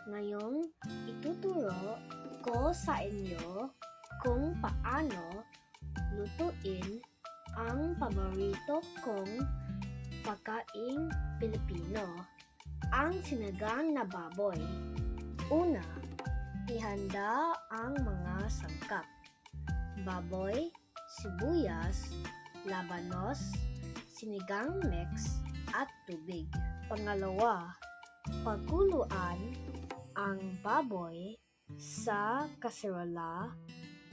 Ngayong ituturo ko sa inyo kung paano lutuin ang paborito kong pagkaing Pilipino, ang sinigang na baboy. Una, ihanda ang mga sangkap: baboy, sibuyas, labanos, sinigang mix, at tubig. Pangalawa, pagkuluan ang baboy sa kaserola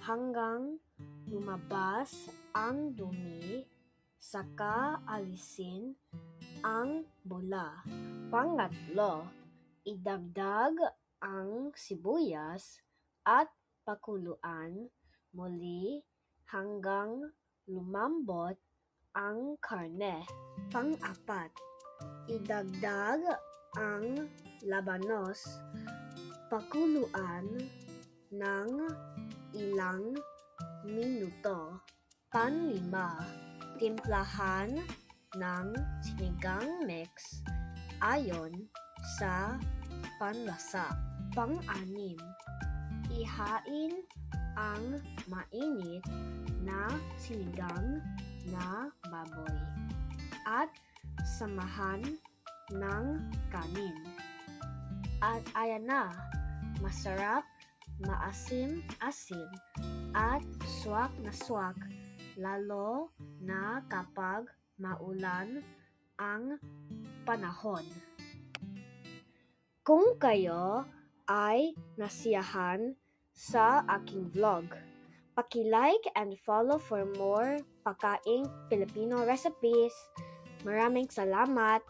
hanggang lumabas ang dumi, saka alisin ang bula. Pangatlo, idagdag ang sibuyas at pakuluan muli hanggang lumambot ang karne. Pang-apat, idagdag ang labanos, pakuluan ng ilang minuto. Panlima, timplahan ng sinigang mix ayon sa panlasa. Pang-anim, ihain ang mainit na sinigang na baboy at samahan ng kanin. At ayan na, masarap, maasim-asim, at swak na swak, lalo na kapag maulan ang panahon. Kung kayo ay nasiyahan sa aking vlog, paki-like and follow for more pagkaing Filipino recipes. Maraming salamat!